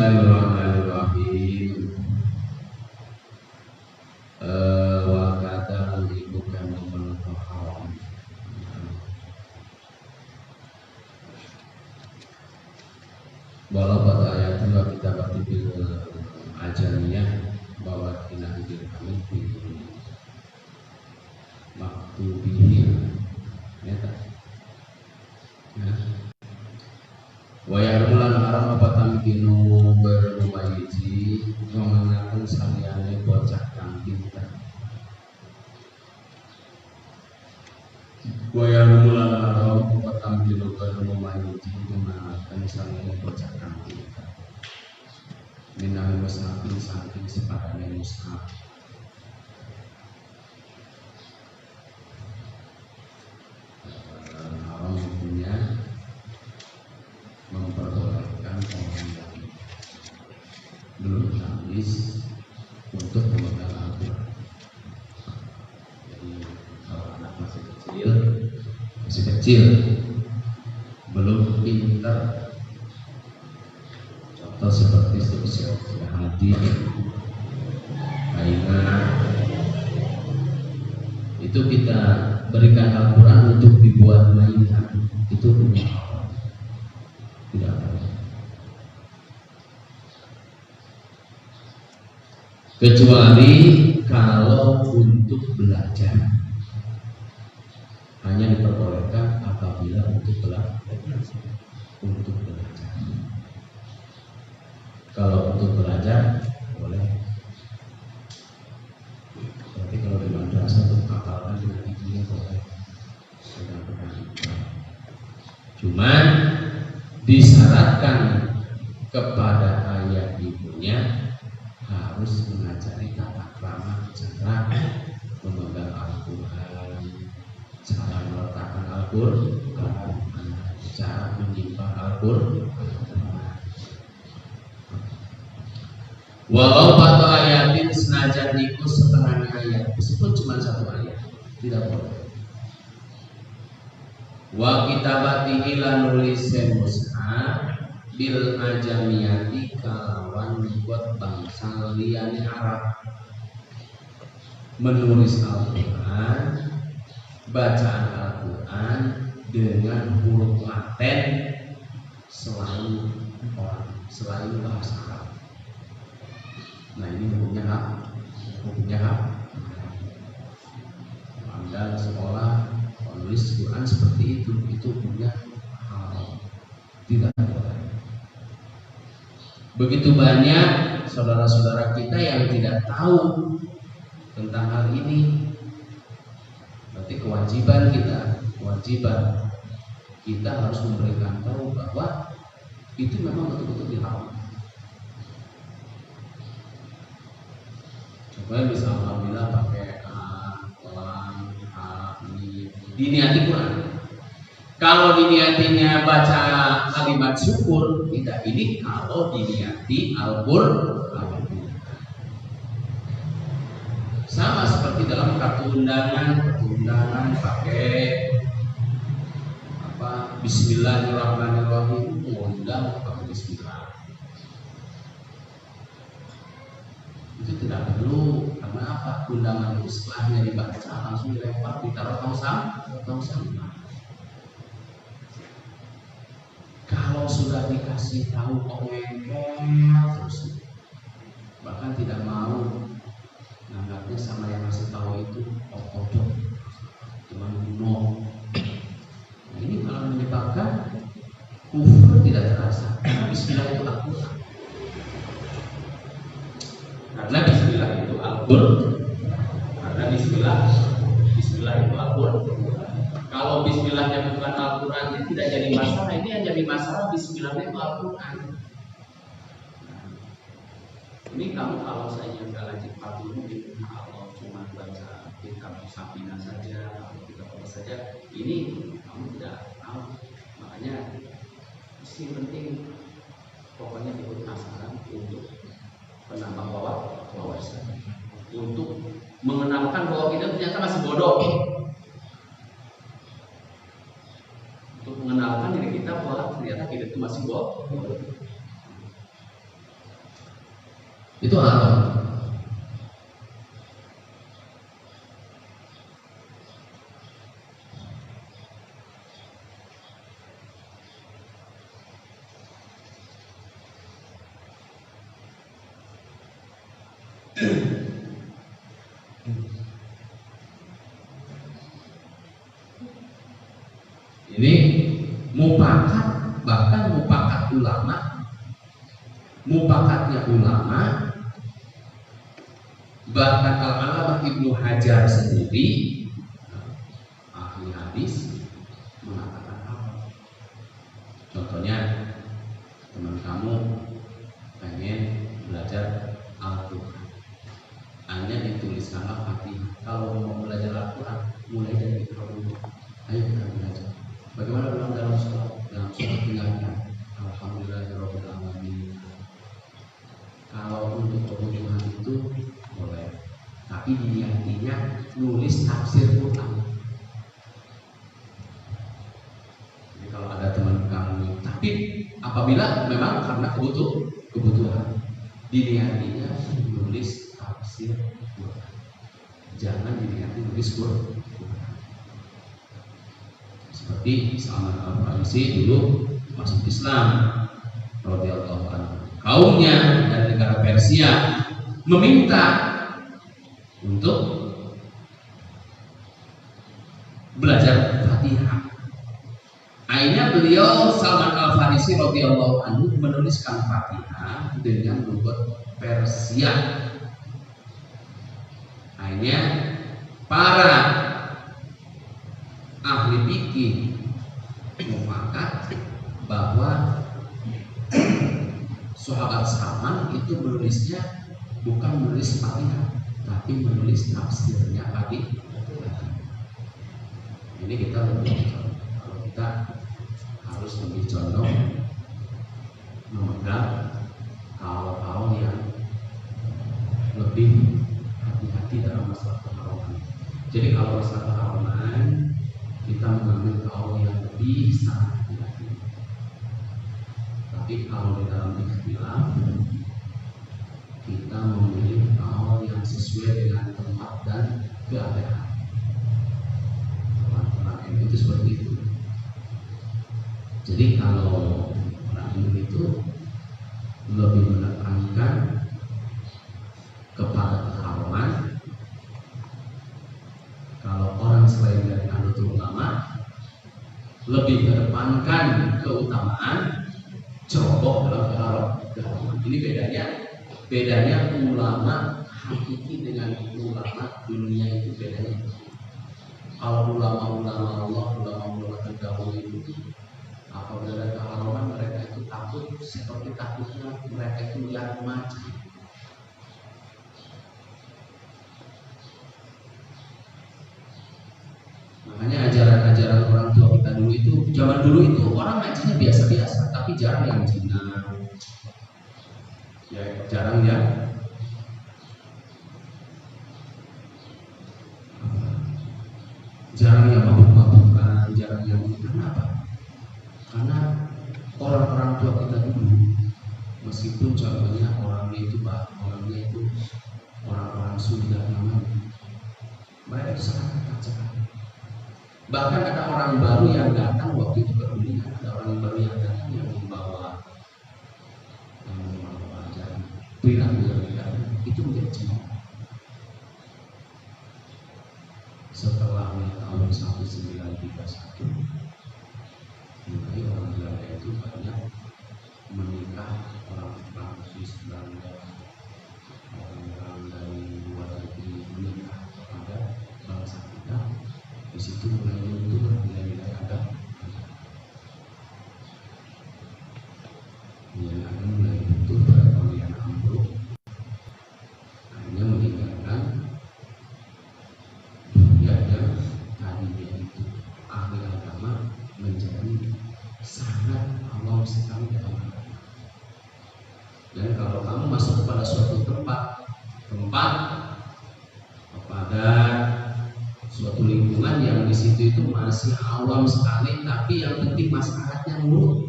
Bismillahirrahmanirrahim. Wa kata ibu kami haram. Walau pada ayat itu kita berarti bil ajariyah bahwa inah bil kami maktubihi ya tak. Wayarulan haram apa tamkinu bermumayyizi mengenakan saliannya bocah kang pintar. Wayarulan haram apa tamkinu bermumayyizi mengenakan saliannya bocah kang pintar. Minal musnafin saking sepadannya musnaf. Haram punya memperbolehkan orang yang belum habis untuk memegang Al-Quran. Jadi kalau anak masih kecil, belum pintar, contoh seperti usia hati, ainah, itu kita berikan Al-Quran untuk dibuat mainan, itu punya tidak boleh. Kecuali kalau untuk belajar, hanya diperbolehkan apabila untuk belajar. Kalau untuk belajar boleh. Tapi kalau di madrasah untuk hafalkan dengan ibunya boleh. Cuman disyaratkan kepada ayah ibunya harus mengajari tata krama, cara memegang Al-Quran, cara meletakkan Al-Quran, cara menyimpan Al-Quran. Walau pada ayatin senajan iku setengah ayat, meskipun cuma satu ayat, tidak boleh. Wa kitabatihi lan nulisin mushaf bil ajamiyati kalawan buat bangsa liyane Arab. Menulis Al-Quran, bacaan Al-Quran dengan huruf Latin selain bahasa Arab. Nah ini hukumnya apa? Anda sekolah menulis Quran seperti itu punya haram, tidak boleh. Begitu banyak saudara-saudara kita yang tidak tahu tentang hal ini. Berarti kewajiban kita harus memberikan tahu bahwa itu memang betul-betul diharam. Coba bisa alhamdulillah pakai diniati Quran. Kalau diniatinya baca kalimat syukur, tidak. Ini kalau diniati Al-Quran. Sama seperti dalam kartu undangan pakai apa? Bismillahirrahmanirrahim. Undang pakai Bismillah. Itu tidak perlu, karena apa? Undangan itu setelahnya dibaca langsung dilempar, ditaruh tong sampah. Kalau sudah dikasih tahu kok ngengkel terus, bahkan tidak mau nanggapnya sama yang ngasih tahu itu kodok, cuman no. Nah ini malah menyebabkan kufur tidak terasa. Bismillah itu Al-Quran. Karena Bismillah itu Al-Quran. Bismillah itu Al-Quran. Kalau Bismillahnya bukan Al-Quran, itu tidak jadi masalah. Ini yang jadi masalah Bismillahnya itu Al-Quran. Ini kamu kalau saya nggak lanjut dulu, kalau cuma baca kitab Safina saja atau kitab apa saja, ini kamu tidak tahu. Makanya mesti penting, pokoknya ikut asaran untuk penambah wawasan, untuk mengenalkan bahwa kita ternyata masih bodoh, untuk mengenalkan diri kita bahwa ternyata kita itu masih bodoh. Itu haram. Ini mufakat, bahkan mufakat ulama, mufakatnya ulama, bahkan Al-Allamah Ibnu Hajar sendiri, ahli hadis, mengatakan apa? Contohnya, teman kamu pengen belajar Al-Quran, hanya dituliskanlah Fatihah. Kalau mau belajar Al-Quran, mulai dari dulu. Ayo kita belajar. Bagaimana bilang dalam sholat tinggalkan Alhamdulillahirabbil alamin. Kalau untuk kebutuhan itu boleh, tapi diniatinya nulis tafsir Quran. Jadi kalau ada teman kamu, tapi apabila memang karena kebutuhan, diniatinya nulis tafsir Quran. Jangan diniati nulis Quran. Seperti Salman Al-Farisi dulu masuk Islam, radhiyallahu anhu. Kaumnya dari negara Persia meminta untuk belajar Fatihah. Akhirnya beliau Salman Al-Farisi radhiyallahu anhu menuliskan Fatihah dengan lughat Persia. Akhirnya para ahli fikih mufakat bahwa sahabat Salman itu menulisnya bukan menulis Fatihah, tapi menulis tafsirnya Fatihah. Ini kita lebih kalau kita harus lebih condong memegang kaul yang lebih hati-hati dalam masalah keharaman. Jadi kalau masalah keharaman kita mengambil kaul yang lebih sangat hati-hati. Tapi kalau di dalam ikhtilaf kita memilih kaul yang sesuai dengan tempat dan keadaan. Orang itu seperti itu. Jadi kalau orang itu lebih menekankan kepada keharaman, kalau orang selain dari Nahdlatul Ulama lebih mengedepankan keutamaan ceroboh dalam keharaman. Ini bedanya ulama hakiki dengan ulama dunia itu bedanya. Kalau ulama-ulama Allah, ulama-ulama terdahulu itu apabila ada keharaman mereka itu takut seperti takutnya mereka itu lihat macan. Makanya ajaran-ajaran orang tua kita dulu itu, zaman dulu itu orang ngajinya biasa-biasa, tapi jarang yang zina, ya jarang yang mabuk-mabukan, jarang yang kenapa? Karena orang-orang tua kita dulu, meskipun contohnya orangnya itu orang-orang Sunda namanya, mereka itu sangat ketat sekali. Bahkan ada orang baru yang datang waktu itu berunding, ada orang baru yang datang yang membawa ajaran perilaku yang negatif, itu menjadi cemooh. Setelah tahun 1931, mulai orang Belanda itu banyak menikah orang Prancis, Belanda, orang-orang dari luar negeri menikah kepada bangsa kita. Di situ mulai luntur nilai-nilai agama. Nilai agama mulai luntur pada tahun yang ambruk. Hanya meninggalkan dunia yang tadinya itu ahli agama menjadi sangat awam sekali dalam agama. Dan kalau kamu masuk kepada suatu tempat kepada suatu lingkungan yang di situ itu masih awam sekali, tapi yang penting masyarakatnya nurut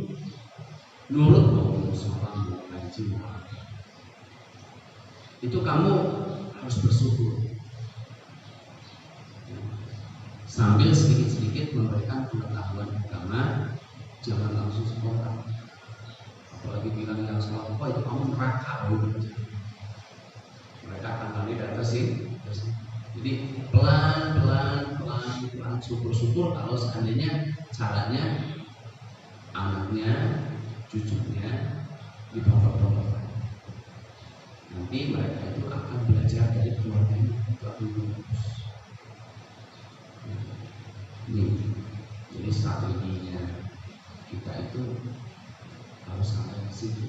mau sholat mau ngaji. itu kamu harus bersyukur sambil sedikit-sedikit memberikan pengetahuan agama. Jangan langsung spontan, apalagi bilang yang salah apa itu kamu neraka, mereka akan lari dari atas sih. Jadi pelan, syukur-syukur kalau seandainya caranya anaknya, cucunya dipondok-pondokkan. Nanti mereka itu akan belajar dari keluarganya lebih bagus. Jadi strateginya kita itu harus sampai ke situ.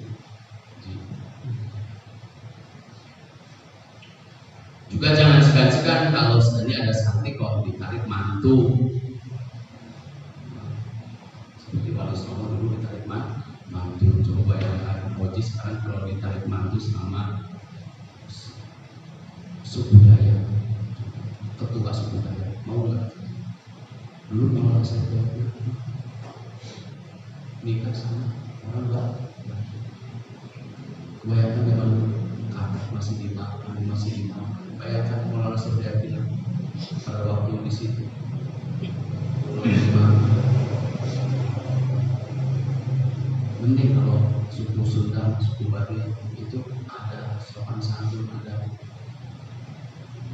Juga jangan segan-segan kalau sebenarnya ada santri kok ditarik mantu. Seperti Wali Songo dulu ditarik mantu. Coba bayangkan Moji sekarang kalau ditarik mantu sama suku Dayak, ketua suku Dayak, mau nggak? Dulu malah saya nikah sama orang Batak. Bayangkan memang kakak masih dimakan. Bayangkan Maulana Surya bilang pada waktu di situ, mending kalau suku Sunda, suku Bali itu ada sopan santun, ada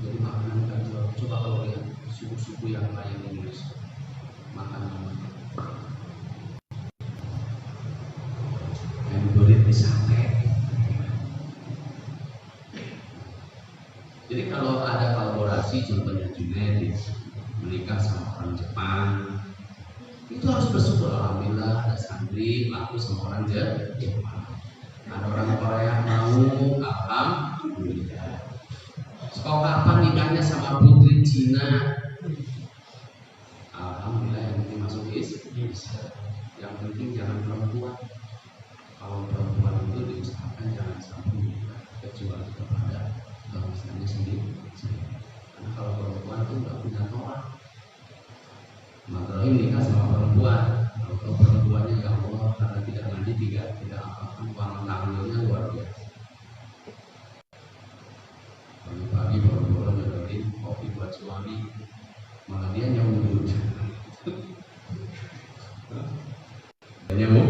jadi makanan kan. Coba kalau lihat suku-suku yang lain di Indonesia makan yang diberi di sate. Jadi kalau ada kolaborasi, contohnya Junaid menikah sama orang Jepang, itu harus bersyukur. Alhamdulillah ada santri laku sama orang Jepang. Ada orang Korea mau, alhamdulillah. Sekolah kapan nikahnya sama putri Cina? Alhamdulillah, yang penting masuk Islam. Yang penting jangan perempuan. Kalau perempuan itu diusahakan jangan sampai menikah kecuali kepada bangsanya sendiri. Karena kalau perempuan itu nggak punya Torah, maka ini nikah sama perempuan. Kalau perempuannya ya Allah karena tidak mandi tidak apa-apa, uang tanggungnya luar biasa. Pagi-pagi baru-baru nyodorin kopi buat suami, malah dia nyambut. Hanya mau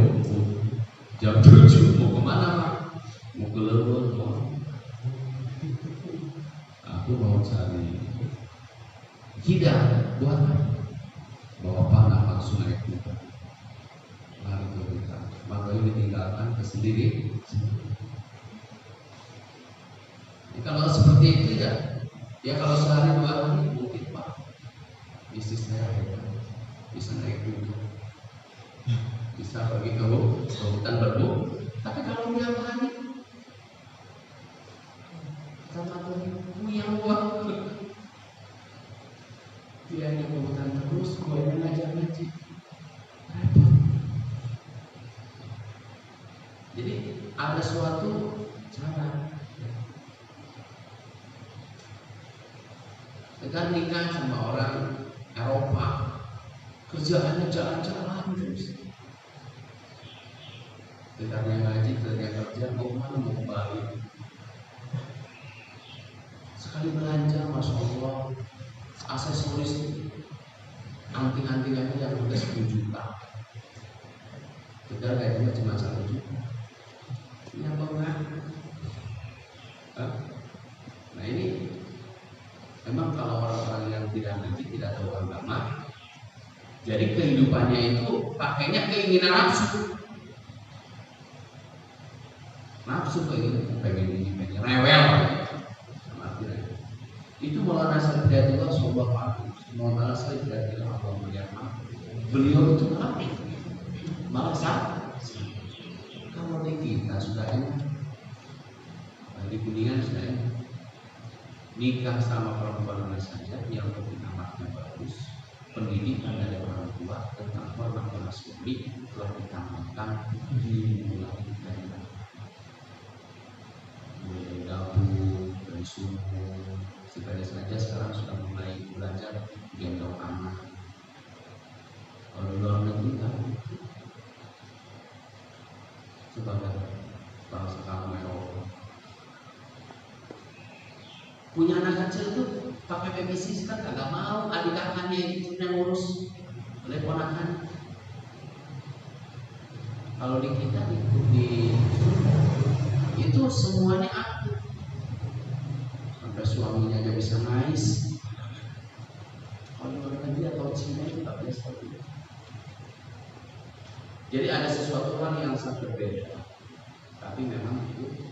jam 7 mau kemana Pak? Mau ke Lembur, aku mau cari hidangan buat bawa panah langsung naik kuda lari ke hutan. Maka ini ditinggalkan ke sendiri. Kalau seperti itu ya kalau sehari 2 hari mungkin Pak istri saya bisa naik kuda, bisa pergi ke hutan berburu. Tapi kalau tiap hari sama ibu yang buat dia hanya ke hutan terus, gue ngajar ngaji, repot. Jadi ada suatu cara. Dengan nikah sama orang Eropa, kerjaannya jalan-jalan terus. Ketika ngaji, ketika kerja, mau kemana? Mau ke Bali. Sekali belanja, Masya Allah, aksesoris anting-antingannya yang udah 10 juta. Padahal gajinya cuma 1 juta. Ini apa enggak? Nah ini memang kalau orang-orang yang tidak ngaji, tidak tahu agama, jadi kehidupannya itu pakainya keinginan nafsu pengen ini, pengen rewel. Itu Maulana Syarifiyatullah sallallahu alaihi wasallam. Maulana Syarifiyatullah Allah meriyama. Beliau itu malah kalau di kita sudah enak, di Kuningan sudah enak. Nikah sama perempuan mana saja yang penting amatnya bagus, pendidikan dari orang tua tentang hormat suami telah ditanamkan dimulai dari dapur, dari sumur. Sepeda saja sekarang sudah mulai belajar gendong anak. Kalau di luar negeri kan sebagai bangsa kaum Eropa punya anak kecil tuh pakai baby sister, nggak mau, adik kakaknya itu yang ngurus oleh ponakan. Kalau di kita di itu semuanya aktif, sampai suaminya aja bisa nangis. Kalau di luar negeri atau Cina itu tak biasa seperti itu. Jadi ada sesuatu hal yang sangat berbeda, tapi memang itu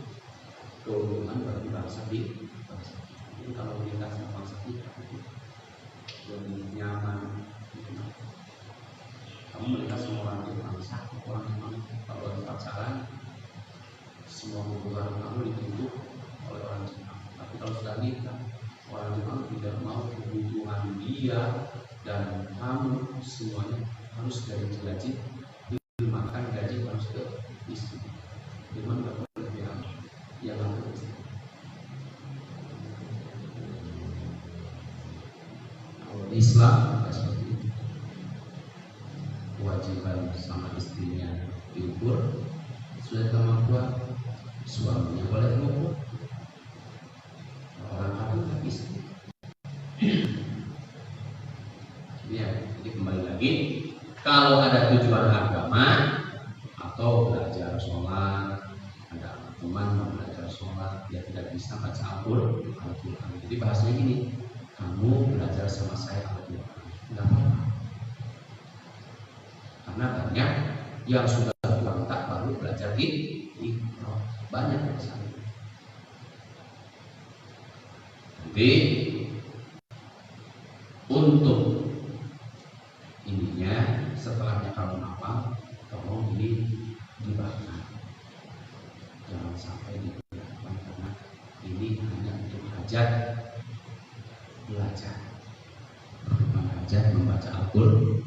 keuntungan bagi bangsa di bangsa. Jadi kalau menikah sama bangsa kita itu lebih nyaman. Kamu menikah sama orang Jepang, satu orang Jepang, kalau lagi pacaran semua kebutuhan kamu ditutup oleh orang Jepang. Tapi kalau sudah nikah, orang Jepang tidak mau kebutuhan dia dan kamu semuanya harus dari gaji, dimakan gaji harus ke istri. Firman nggak boleh bilang yang ke istri. Kalau di Islam tidak seperti itu. Kewajiban sama istrinya diukur, sudah kemampuan suaminya boleh mengukur. Orang kafir tak bisa. Ya, jadi kembali lagi, kalau ada tujuan agama atau belajar sholat, ada teman mau belajar sholat, dia tidak bisa baca Al-Quran. Jadi bahasanya gini, kamu belajar sama saya Al-Quran, tidak apa-apa. Karena banyak yang sudah kurang tak baru belajar di banyak yang sana. Jadi untuk ininya setelahnya kamu apa, tolong ini dibakar, jangan sampai dibiarkan karena ini hanya untuk hajat belajar, bukan hajat membaca Al-Quran.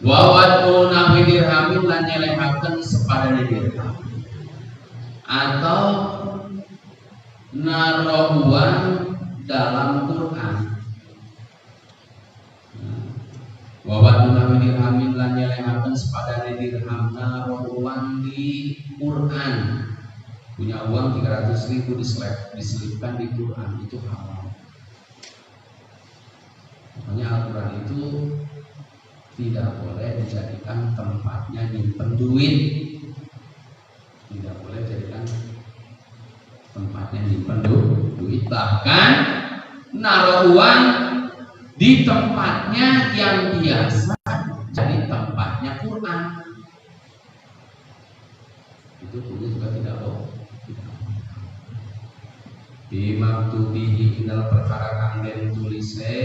Wawatu nabi dirhamin lan nyelehaken sepadane dirham atau naruh uang dalam Quran. Wawatu nabi dirhamin lan nyelehaken sepadane dirham naruh uang di Quran. Punya uang 300.000 diselipkan di Quran, itu haram. Makanya Al-Quran itu tidak boleh dijadikan tempatnya nyimpen duit, tidak boleh dijadikan tempatnya nyimpen duit, bahkan naruh uang di tempatnya yang biasa jadi tempatnya Quran, itu punya juga tidak boleh. Bimaktubihi inal perkara kang den tulise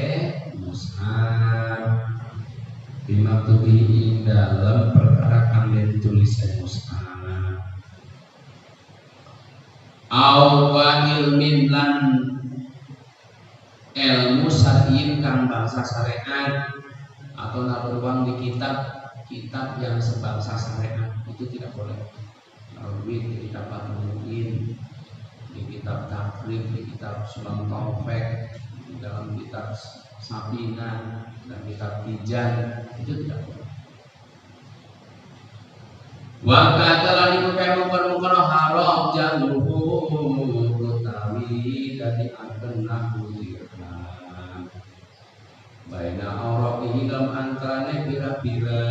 mushaf, bimaktubihi dalam perkara kang den tulise mushaf, au wa ilmin lan ilmu syar'i kang bangsa syariat, atau naruh uang di kitab yang sebangsa syariat, itu tidak boleh. Naruh duit di kitab Al-Mu'in, di kitab Takrib, di kitab Sulam Taufik, di dalam kitab Sabina dan kitab Tijan, itu tidak boleh. Wa katalan iku kaya mungkon-mungkon haram jangguhu utawi dadi agenah dirham. Baina awraqihi dalam antarane pira-pira.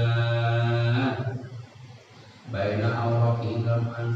Baina awraqihi dalam